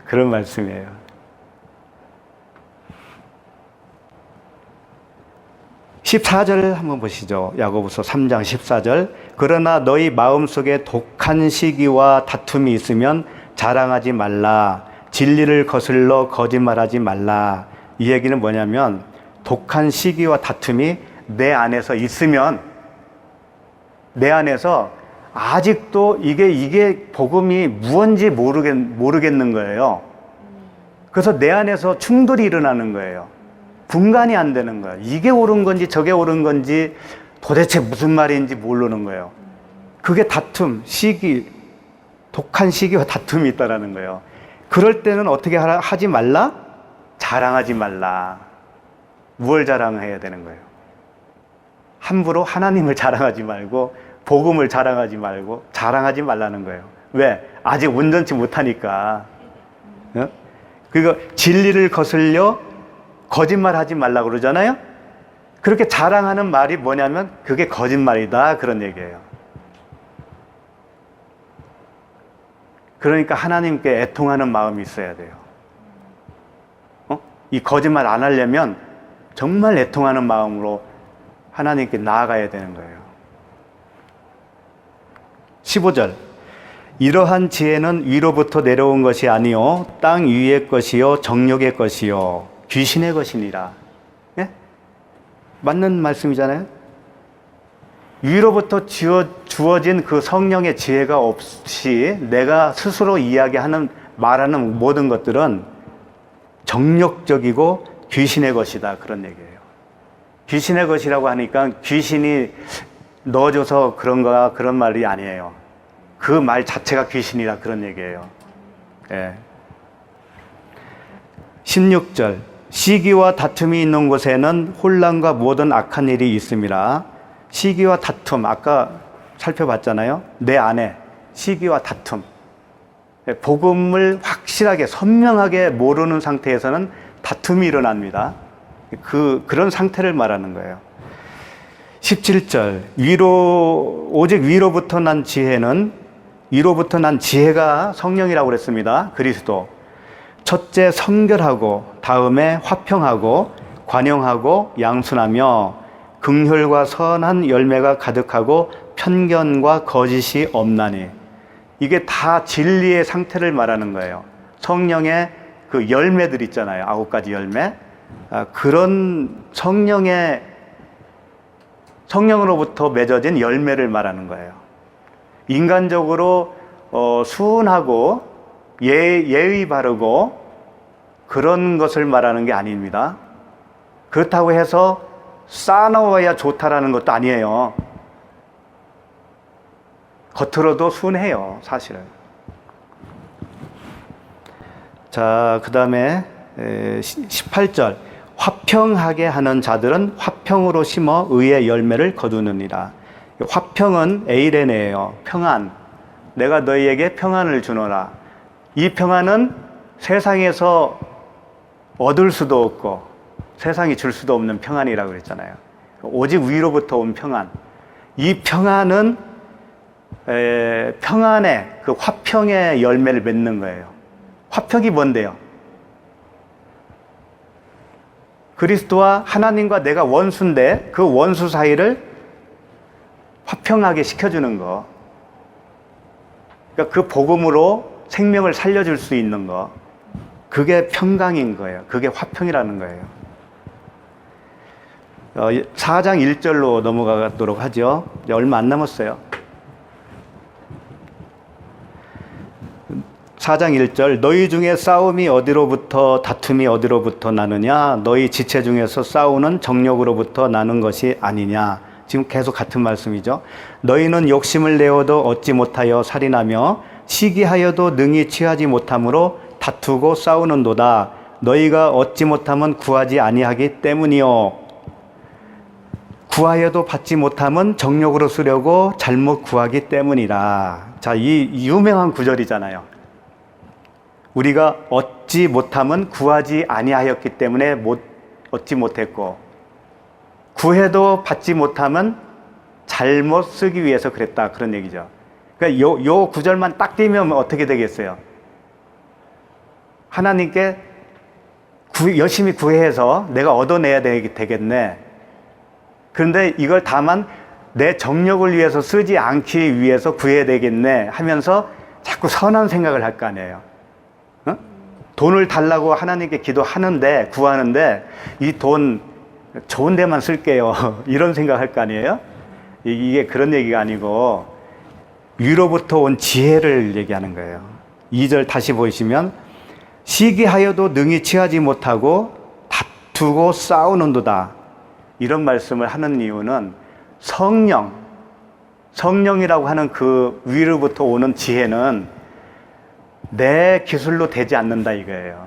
A: 그런 말씀이에요. 14절 한번 보시죠. 야고보서 3장 14절. 그러나 너희 마음속에 독한 시기와 다툼이 있으면 자랑하지 말라. 진리를 거슬러 거짓말하지 말라. 이 얘기는 뭐냐면, 독한 시기와 다툼이 내 안에서 있으면, 내 안에서 아직도 이게 복음이 무언지 모르겠는 거예요. 그래서 내 안에서 충돌이 일어나는 거예요. 분간이 안 되는 거예요. 이게 옳은 건지 저게 옳은 건지 도대체 무슨 말인지 모르는 거예요. 그게 다툼, 시기, 독한 시기와 다툼이 있다라는 거예요. 그럴 때는 어떻게 하지 말라? 자랑하지 말라. 무엇을 자랑해야 되는 거예요? 함부로 하나님을 자랑하지 말고 복음을 자랑하지 말고 자랑하지 말라는 거예요. 왜? 아직 온전치 못하니까. 그리고 진리를 거슬려 거짓말하지 말라고 그러잖아요. 그렇게 자랑하는 말이 뭐냐면 그게 거짓말이다, 그런 얘기예요. 그러니까 하나님께 애통하는 마음이 있어야 돼요. 이 거짓말 안 하려면 정말 애통하는 마음으로 하나님께 나아가야 되는 거예요. 15절. 이러한 지혜는 위로부터 내려온 것이 아니요 땅 위의 것이요 정욕의 것이요 귀신의 것이니라. 예? 맞는 말씀이잖아요. 위로부터 주어진 그 성령의 지혜가 없이 내가 스스로 이야기하는 말하는 모든 것들은 정욕적이고 귀신의 것이다, 그런 얘기예요. 귀신의 것이라고 하니까 귀신이 넣어줘서 그런가, 그런 말이 아니에요. 그 말 자체가 귀신이라, 그런 얘기예요. 예. 16절. 시기와 다툼이 있는 곳에는 혼란과 모든 악한 일이 있음이라. 시기와 다툼, 아까 살펴봤잖아요. 내 안에 시기와 다툼. 복음을 확실하게 선명하게 모르는 상태에서는 다툼이 일어납니다. 그런 상태를 말하는 거예요. 17절. 오직 위로부터 난 지혜가 성령이라고 그랬습니다. 그리스도. 첫째 성결하고, 다음에 화평하고, 관용하고, 양순하며 긍휼과 선한 열매가 가득하고 편견과 거짓이 없나니. 이게 다 진리의 상태를 말하는 거예요. 성령의 그 열매들 있잖아요. 9가지 열매. 그런 성령으로부터 맺어진 열매를 말하는 거예요. 인간적으로 순하고 예의 바르고 그런 것을 말하는 게 아닙니다. 그렇다고 해서 쌓아놓아야 좋다라는 것도 아니에요. 겉으로도 순해요, 사실은. 자, 그 다음에 18절. 화평하게 하는 자들은 화평으로 심어 의의 열매를 거두느니라. 화평은 에이레네예요. 평안. 내가 너희에게 평안을 주노라. 이 평안은 세상에서 얻을 수도 없고 세상이 줄 수도 없는 평안이라고 그랬잖아요. 오직 위로부터 온 평안. 이 평안은 평안의 그 화평의 열매를 맺는 거예요. 화평이 뭔데요? 그리스도와 하나님과 내가 원수인데 그 원수 사이를 화평하게 시켜주는 거. 그러니까 그 복음으로 생명을 살려줄 수 있는 거, 그게 평강인 거예요. 그게 화평이라는 거예요. 4장 1절로 넘어가도록 하죠. 얼마 안 남았어요. 4장 1절, 너희 중에 싸움이 어디로부터, 다툼이 어디로부터 나느냐? 너희 지체 중에서 싸우는 정욕으로부터 나는 것이 아니냐? 지금 계속 같은 말씀이죠. 너희는 욕심을 내어도 얻지 못하여 살인하며 시기하여도 능히 취하지 못함으로 다투고 싸우는도다. 너희가 얻지 못하면 구하지 아니하기 때문이요. 구하여도 받지 못함은 정욕으로 쓰려고 잘못 구하기 때문이라. 자, 이 유명한 구절이잖아요. 우리가 얻지 못함은 구하지 아니하였기 때문에 얻지 못했고, 구해도 받지 못함은 잘못 쓰기 위해서 그랬다, 그런 얘기죠. 그러니까 요 구절만 딱 띄면 어떻게 되겠어요? 하나님께 열심히 구해서 내가 얻어내야 되겠네. 그런데 이걸 다만 내 정욕을 위해서 쓰지 않기 위해서 구해야 되겠네 하면서 자꾸 선한 생각을 할 거 아니에요. 돈을 달라고 하나님께 기도하는데, 구하는데 이 돈 좋은 데만 쓸게요 이런 생각할 거 아니에요? 이게 그런 얘기가 아니고 위로부터 온 지혜를 얘기하는 거예요. 2절 다시 보시면, 시기하여도 능히 취하지 못하고 다투고 싸우는도다. 이런 말씀을 하는 이유는 성령이라고 하는 그 위로부터 오는 지혜는 내 기술로 되지 않는다 이거예요.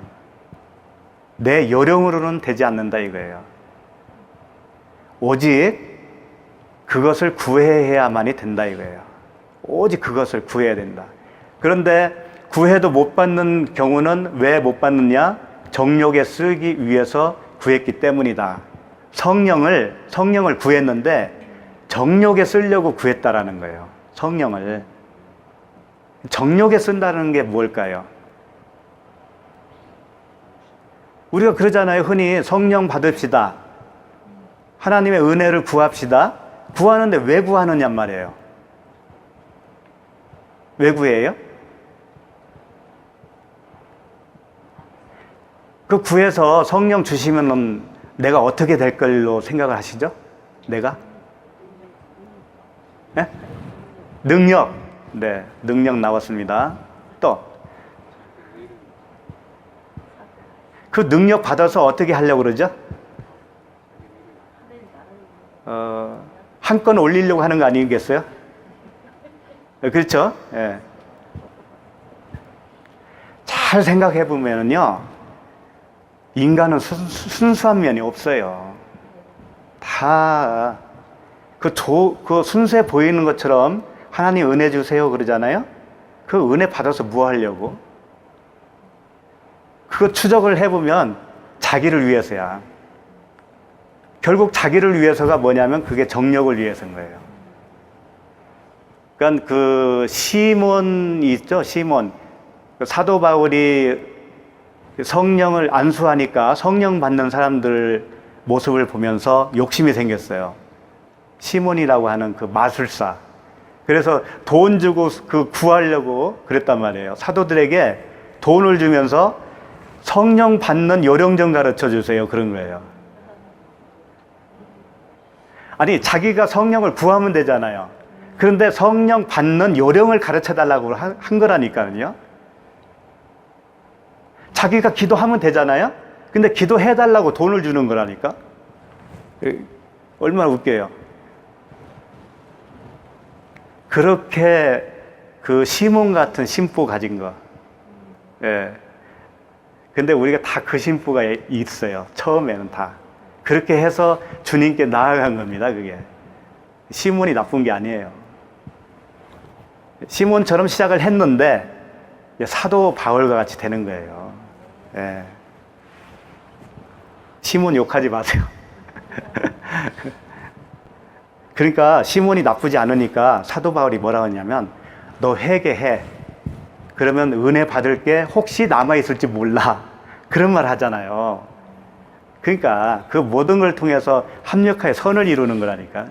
A: 내 요령으로는 되지 않는다 이거예요. 오직 그것을 구해야만이 된다 이거예요. 오직 그것을 구해야 된다. 그런데 구해도 못 받는 경우는 왜 못 받느냐? 정욕에 쓰기 위해서 구했기 때문이다. 성령을 구했는데 정욕에 쓰려고 구했다라는 거예요. 성령을. 정욕에 쓴다는 게 뭘까요? 우리가 그러잖아요. 흔히 성령 받읍시다. 하나님의 은혜를 구합시다. 구하는데 왜 구하느냔 말이에요. 왜 구해요? 그 구해서 성령 주시면은 내가 어떻게 될 걸로 생각을 하시죠? 내가? 네? 능력. 네, 능력 나왔습니다. 또, 그 능력 받아서 어떻게 하려고 그러죠? 한 건 올리려고 하는 거 아니겠어요? 그렇죠? 예. 잘 생각해 보면요, 인간은 순수한 면이 없어요. 다 그 순수해 보이는 것처럼 하나님 은혜 주세요 그러잖아요. 그 은혜 받아서 뭐 하려고? 그거 추적을 해보면 자기를 위해서야. 결국 자기를 위해서가 뭐냐면 그게 정력을 위해서인 거예요. 그러니까 그 시몬이 있죠, 시몬. 사도 바울이 성령을 안수하니까 성령 받는 사람들 모습을 보면서 욕심이 생겼어요. 시몬이라고 하는 그 마술사. 그래서 돈 주고 그 구하려고 그랬단 말이에요. 사도들에게 돈을 주면서 성령 받는 요령 좀 가르쳐 주세요. 그런 거예요. 아니, 자기가 성령을 구하면 되잖아요. 그런데 성령 받는 요령을 가르쳐 달라고 한 거라니까요. 자기가 기도하면 되잖아요. 근데 기도해 달라고 돈을 주는 거라니까. 얼마나 웃겨요. 그렇게 그 시몬 같은 심보 가진 거. 예. 근데 우리가 다 그 심보가 있어요. 처음에는 다. 그렇게 해서 주님께 나아간 겁니다, 그게. 시몬이 나쁜 게 아니에요. 시몬처럼 시작을 했는데 사도 바울과 같이 되는 거예요. 예. 시몬 욕하지 마세요. 그러니까 시몬이 나쁘지 않으니까 사도 바울이 뭐라고 했냐면, 너 회개해. 그러면 은혜 받을 게 혹시 남아있을지 몰라. 그런 말 하잖아요. 그러니까 그 모든 걸 통해서 합력하여 선을 이루는 거라니까.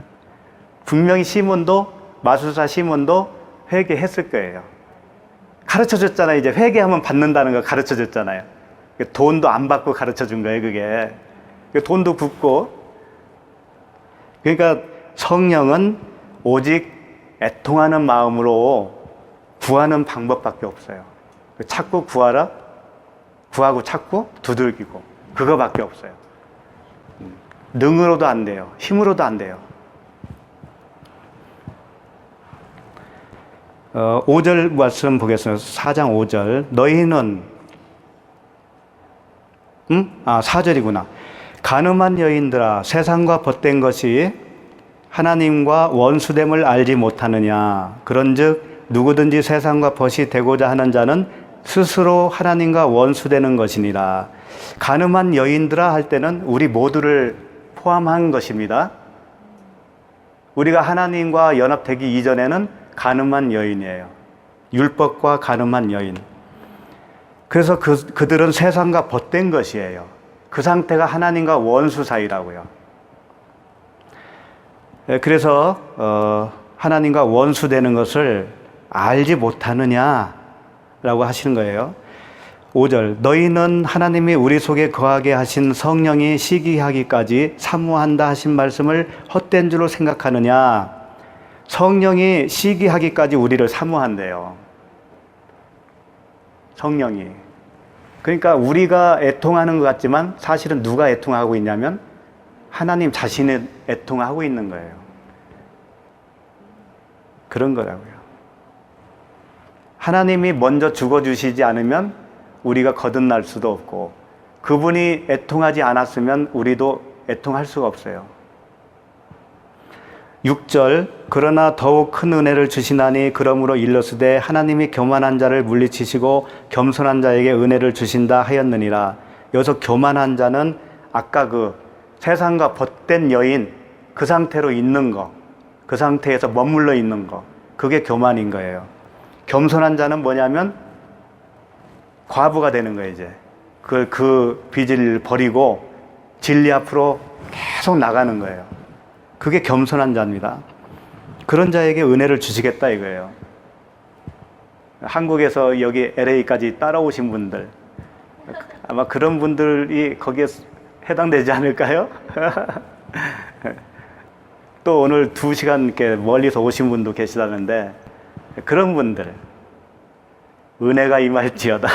A: 분명히 시몬도, 마술사 시몬도 회개했을 거예요. 가르쳐 줬잖아요. 이제 회개하면 받는다는 거 가르쳐 줬잖아요. 돈도 안 받고 가르쳐 준 거예요, 그게. 돈도 붓고. 그러니까 성령은 오직 애통하는 마음으로 구하는 방법밖에 없어요. 찾고 구하라, 구하고 찾고 두들기고, 그거밖에 없어요. 능으로도 안 돼요. 힘으로도 안 돼요. 5절 말씀 보겠습니다. 4장 5절. 너희는 4절이구나. 간음한 여인들아, 세상과 벗된 것이 하나님과 원수됨을 알지 못하느냐. 그런즉 누구든지 세상과 벗이 되고자 하는 자는 스스로 하나님과 원수되는 것이니라. 간음한 여인들아 할 때는 우리 모두를 포함한 것입니다. 우리가 하나님과 연합되기 이전에는 간음한 여인이에요. 율법과 간음한 여인. 그래서 그들은 세상과 벗된 것이에요. 그 상태가 하나님과 원수 사이라고요. 그래서 하나님과 원수 되는 것을 알지 못하느냐라고 하시는 거예요. 5절. 너희는 하나님이 우리 속에 거하게 하신 성령이 시기하기까지 사모한다 하신 말씀을 헛된 줄로 생각하느냐. 성령이 시기하기까지 우리를 사모한대요. 성령이. 그러니까 우리가 애통하는 것 같지만 사실은 누가 애통하고 있냐면 하나님 자신이 애통하고 있는 거예요. 그런 거라고요. 하나님이 먼저 죽어주시지 않으면 우리가 거듭날 수도 없고, 그분이 애통하지 않았으면 우리도 애통할 수가 없어요. 6절. 그러나 더욱 큰 은혜를 주시나니 그러므로 일러스되 하나님이 교만한 자를 물리치시고 겸손한 자에게 은혜를 주신다 하였느니라. 여기서 교만한 자는 아까 그 세상과 벗된 여인, 그 상태로 있는 거, 그 상태에서 머물러 있는 거, 그게 교만인 거예요. 겸손한 자는 뭐냐면 과부가 되는 거예요. 이제 그 빚을 버리고 진리 앞으로 계속 나가는 거예요. 그게 겸손한 자입니다. 그런 자에게 은혜를 주시겠다 이거예요. 한국에서 여기 LA까지 따라오신 분들, 아마 그런 분들이 거기에 해당되지 않을까요? 또 오늘 2시간 이렇게 멀리서 오신 분도 계시다는데, 그런 분들 은혜가 임할지어다.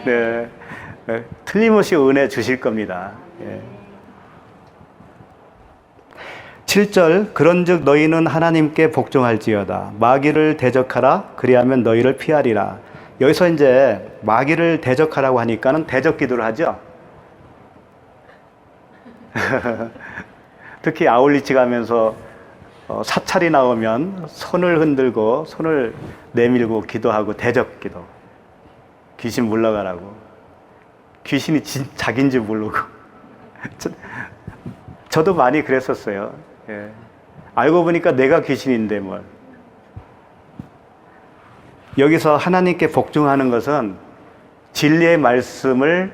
A: 네. 틀림없이 은혜 주실 겁니다. 예. 7절. 그런즉 너희는 하나님께 복종할지어다. 마귀를 대적하라. 그리하면 너희를 피하리라. 여기서 이제 마귀를 대적하라고 하니까는 대적 기도를 하죠. 특히 아울리치 가면서 사찰이 나오면 손을 흔들고 손을 내밀고 기도하고 대적 기도. 귀신 물러가라고. 귀신이 자기인지 모르고. 저도 많이 그랬었어요. 예. 알고 보니까 내가 귀신인데 뭘. 여기서 하나님께 복종하는 것은 진리의 말씀을,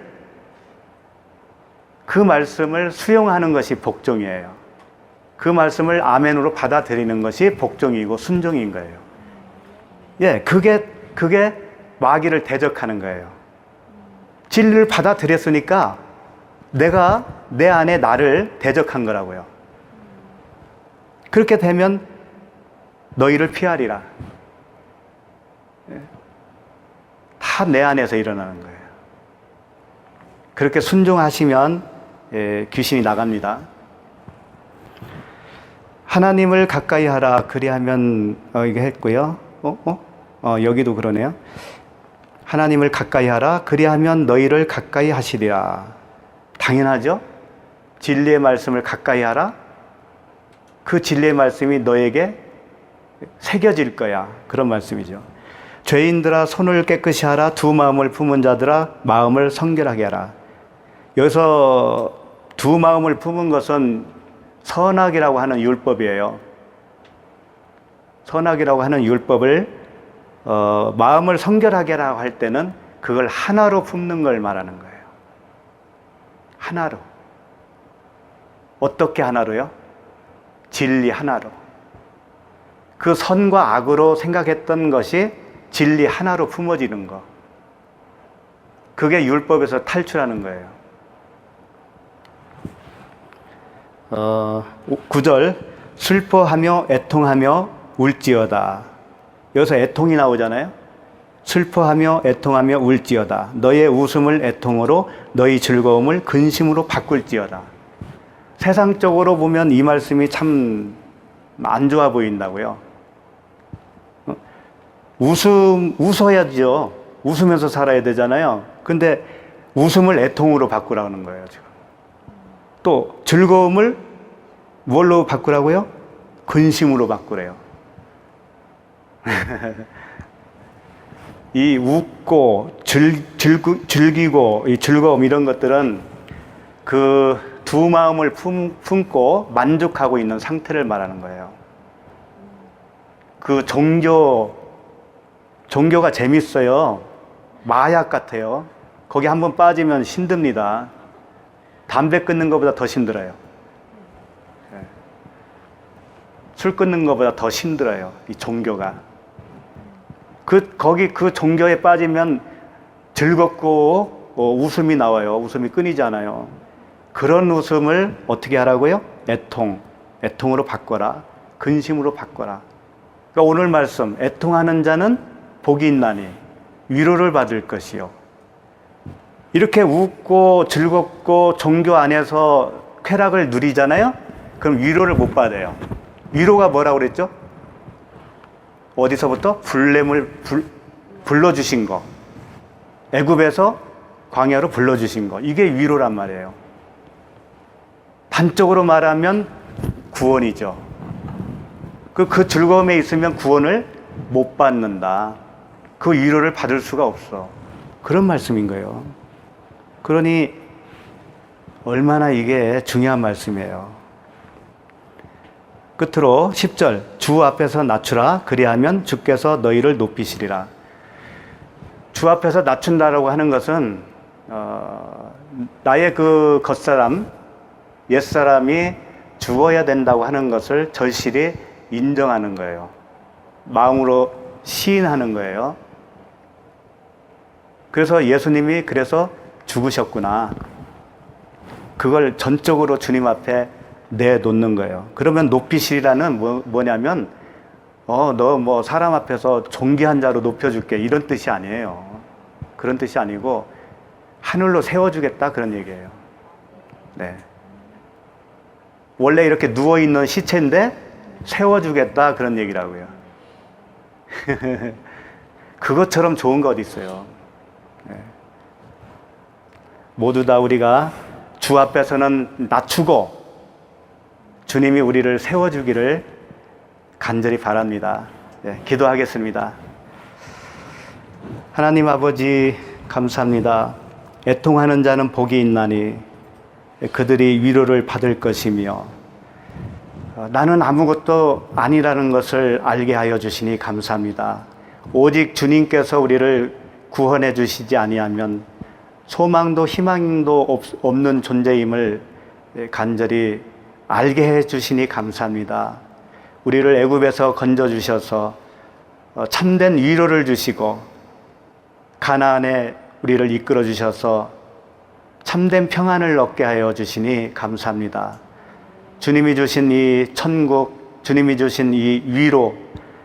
A: 그 말씀을 수용하는 것이 복종이에요. 그 말씀을 아멘으로 받아들이는 것이 복종이고 순종인 거예요. 예, 그게 마귀를 대적하는 거예요. 진리를 받아들였으니까 내가 내 안에 나를 대적한 거라고요. 그렇게 되면 너희를 피하리라. 다 내 안에서 일어나는 거예요. 그렇게 순종하시면 귀신이 나갑니다. 하나님을 가까이 하라. 그리하면 이게 했고요. 여기도 그러네요. 하나님을 가까이 하라. 그리하면 너희를 가까이 하시리라. 당연하죠. 진리의 말씀을 가까이 하라. 그 진리의 말씀이 너에게 새겨질 거야. 그런 말씀이죠. 죄인들아 손을 깨끗이 하라. 두 마음을 품은 자들아 마음을 성결하게 하라. 여기서 두 마음을 품은 것은 선악이라고 하는 율법이에요. 선악이라고 하는 율법을 마음을 성결하게 하라고 할 때는 그걸 하나로 품는 걸 말하는 거예요. 하나로. 어떻게 하나로요? 진리 하나로. 그 선과 악으로 생각했던 것이 진리 하나로 품어지는 거. 그게 율법에서 탈출하는 거예요. 9절 슬퍼하며 애통하며 울지어다. 여기서 애통이 나오잖아요. 슬퍼하며 애통하며 울지어다. 너의 웃음을 애통으로 너희 즐거움을 근심으로 바꿀지어다. 세상적으로 보면 이 말씀이 참 안 좋아 보인다고요. 웃어야죠. 웃으면서 살아야 되잖아요. 근데 웃음을 애통으로 바꾸라는 거예요, 지금. 또 즐거움을 뭘로 바꾸라고요? 근심으로 바꾸래요. 이 웃고 즐기고 이 즐거움 이런 것들은 그 두 마음을 품고 만족하고 있는 상태를 말하는 거예요. 그 종교가 재밌어요. 마약 같아요. 거기 한번 빠지면 힘듭니다. 담배 끊는 것보다 더 힘들어요. 술 끊는 것보다 더 힘들어요. 이 종교가. 거기 그 종교에 빠지면 즐겁고 웃음이 나와요. 웃음이 끊이지 않아요. 그런 웃음을 어떻게 하라고요? 애통으로 바꿔라. 근심으로 바꿔라. 그러니까 오늘 말씀, 애통하는 자는 복이 있나니 위로를 받을 것이요. 이렇게 웃고 즐겁고 종교 안에서 쾌락을 누리잖아요? 그럼 위로를 못 받아요. 위로가 뭐라고 그랬죠? 어디서부터? 불렘을 불러주신 거. 애굽에서 광야로 불러주신 거. 이게 위로란 말이에요. 단적으로 말하면 구원이죠. 그 즐거움에 있으면 구원을 못 받는다. 그 위로를 받을 수가 없어. 그런 말씀인 거예요. 그러니 얼마나 이게 중요한 말씀이에요. 끝으로 10절 주 앞에서 낮추라 그리하면 주께서 너희를 높이시리라. 주 앞에서 낮춘다라고 하는 것은 나의 그 겉사람 옛사람이 죽어야 된다고 하는 것을 절실히 인정하는 거예요. 마음으로 시인하는 거예요. 그래서 예수님이 그래서 죽으셨구나. 그걸 전적으로 주님 앞에 내놓는 거예요. 그러면 높이시리라는 뭐냐면 너 뭐 사람 앞에서 존귀한 자로 높여줄게 이런 뜻이 아니에요. 그런 뜻이 아니고 하늘로 세워주겠다 그런 얘기예요. 네. 원래 이렇게 누워있는 시체인데 세워주겠다 그런 얘기라고요. 그것처럼 좋은 거 어디 있어요. 네. 모두 다 우리가 주 앞에서는 낮추고 주님이 우리를 세워주기를 간절히 바랍니다. 네, 기도하겠습니다. 하나님 아버지 감사합니다. 애통하는 자는 복이 있나니 그들이 위로를 받을 것이며 나는 아무것도 아니라는 것을 알게 하여 주시니 감사합니다. 오직 주님께서 우리를 구원해 주시지 아니하면 소망도 희망도 없는 존재임을 간절히 알게 해 주시니 감사합니다. 우리를 애굽에서 건져 주셔서 참된 위로를 주시고 가나안에 우리를 이끌어 주셔서 참된 평안을 얻게 하여 주시니 감사합니다. 주님이 주신 이 천국, 주님이 주신 이 위로,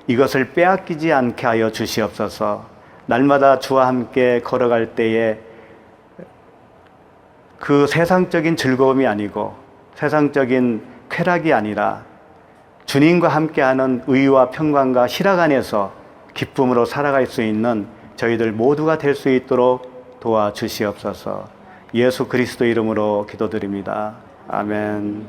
A: 이것을 빼앗기지 않게 하여 주시옵소서. 날마다 주와 함께 걸어갈 때에 그 세상적인 즐거움이 아니고 세상적인 쾌락이 아니라 주님과 함께하는 의와 평강과 희락 안에서 기쁨으로 살아갈 수 있는 저희들 모두가 될 수 있도록 도와주시옵소서. 예수 그리스도 이름으로 기도드립니다. 아멘.